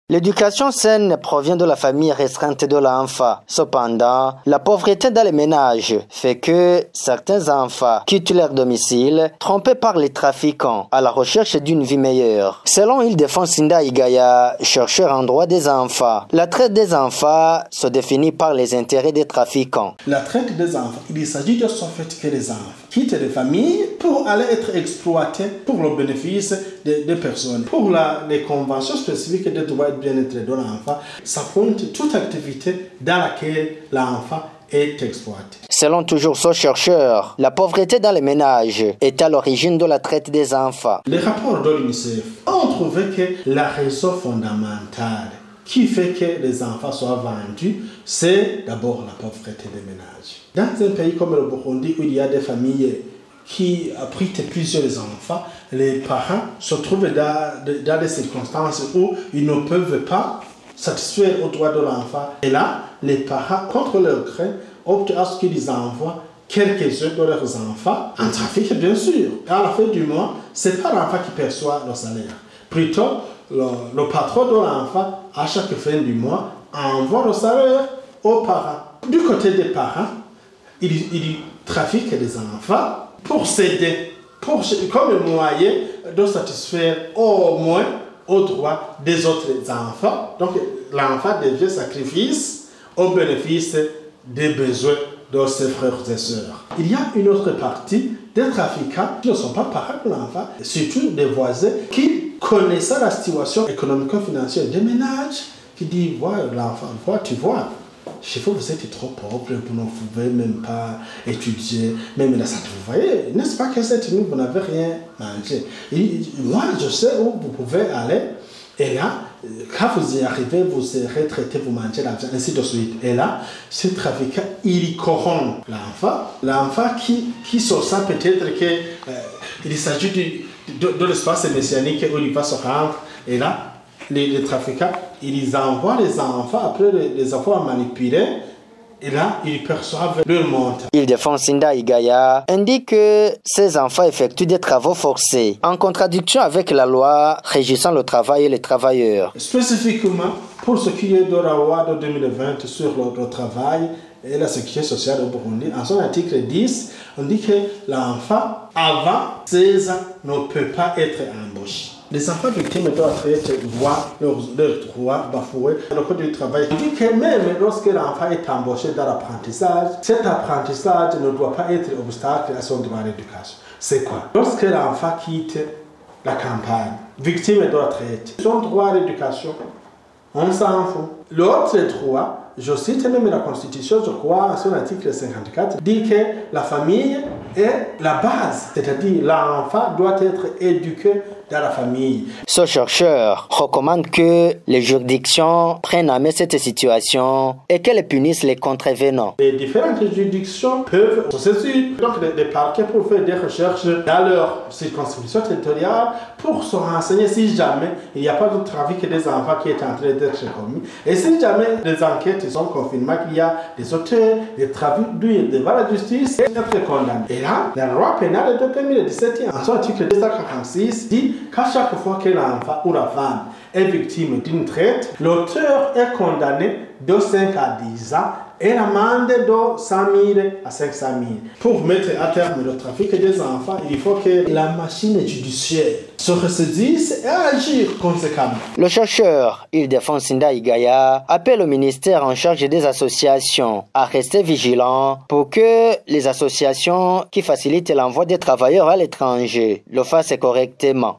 L'éducation saine provient de la famille restreinte de l'enfant. Cependant, la pauvreté dans les ménages fait que certains enfants quittent leur domicile, trompés par les trafiquants, à la recherche d'une vie meilleure. Selon Ildefonse Ndaigaya, chercheur en droit des enfants, la traite des enfants se définit par les intérêts des trafiquants. La traite des enfants, il s'agit de ce fait que les enfants quittent les familles pour aller être exploités pour le bénéfice des personnes. Pour les conventions spécifiques des droits et bien-être de l'enfant, ça compte toute activité dans laquelle l'enfant est exploité. Selon toujours ce chercheur, la pauvreté dans les ménages est à l'origine de la traite des enfants. Les rapports de l'UNICEF ont trouvé que la raison fondamentale qui fait que les enfants soient vendus, c'est d'abord la pauvreté des ménages. Dans un pays comme le Burundi, où il y a des familles qui abritent plusieurs enfants, les parents se trouvent dans des circonstances où ils ne peuvent pas satisfaire aux droits de l'enfant. Et là, les parents, contre leur crainte, optent à ce qu'ils envoient quelques-uns de leurs enfants en trafic, bien sûr. Et à la fin du mois, ce n'est pas l'enfant qui perçoit le salaire. Plutôt, le patron de l'enfant, à chaque fin du mois, envoie le salaire aux parents. Du côté des parents, ils trafiquent des enfants pour s'aider, comme moyen de satisfaire au moins aux droits des autres enfants. Donc l'enfant devient sacrifice au bénéfice des besoins de ses frères et sœurs. Il y a une autre partie des trafiquants qui ne sont pas parents de l'enfant, surtout des voisins qui connaissent la situation économico-financière des ménages, qui disent, voilà l'enfant, tu vois, chez vous, vous êtes trop pauvre, vous ne pouvez même pas étudier, même là, ça vous voyez, n'est-ce pas que cette nuit, vous n'avez rien mangé. Et moi, je sais où vous pouvez aller, et là, quand vous y arrivez, vous serez traité, vous mangez l'argent, ainsi de suite. Et là, ce trafiquant, il corrompt l'enfant. L'enfant qui se sent peut-être qu'il s'agit de l'espace messianique où il va se rendre, et là, les trafiquants, ils envoient les enfants, après les avoir manipulés, et là, ils perçoivent leur montant. Ildefonse Ndaigaya indique que ces enfants effectuent des travaux forcés, en contradiction avec la loi régissant le travail et les travailleurs. Spécifiquement, pour ce qui est de la loi de 2020 sur le travail et la sécurité sociale au Burundi, en son article 10, on dit que l'enfant, avant 16 ans, ne peut pas être embauché. Les enfants victimes de la traite voient leurs droits bafoués. Le code du travail dit que même lorsque l'enfant est embauché dans l'apprentissage, cet apprentissage ne doit pas être obstacle à son droit à l'éducation. C'est quoi? Lorsque l'enfant quitte la campagne, victime de la traite, son droit à l'éducation, on s'en fout. L'autre droit, je cite même la Constitution, je crois, son article 54, dit que la famille est la base, c'est-à-dire l'enfant doit être éduqué dans la famille. Ce chercheur recommande que les juridictions prennent en main cette situation et qu'elles punissent les contrevenants. Les différentes juridictions peuvent se saisir donc des parquets pour faire des recherches dans leur circonscription territoriale pour se renseigner si jamais il n'y a pas de trafic des enfants qui est en train d'être commis. Et si jamais les enquêtes sont confirmées qu'il y a des auteurs, des trafics devant la justice, et être condamnés. Et là, la loi pénale de 2017, en son article 246, dit qu'à chaque fois que l'enfant ou la femme est victime d'une traite, l'auteur est condamné de 5 à 10 ans et l'amende de 100 000 à 500 000. Pour mettre à terme le trafic des enfants, il faut que la machine judiciaire se ressaisisse et agir conséquemment. Le chercheur Ildefonse Ndaigaya appelle au ministère en charge des associations à rester vigilant pour que les associations qui facilitent l'envoi des travailleurs à l'étranger le fassent correctement.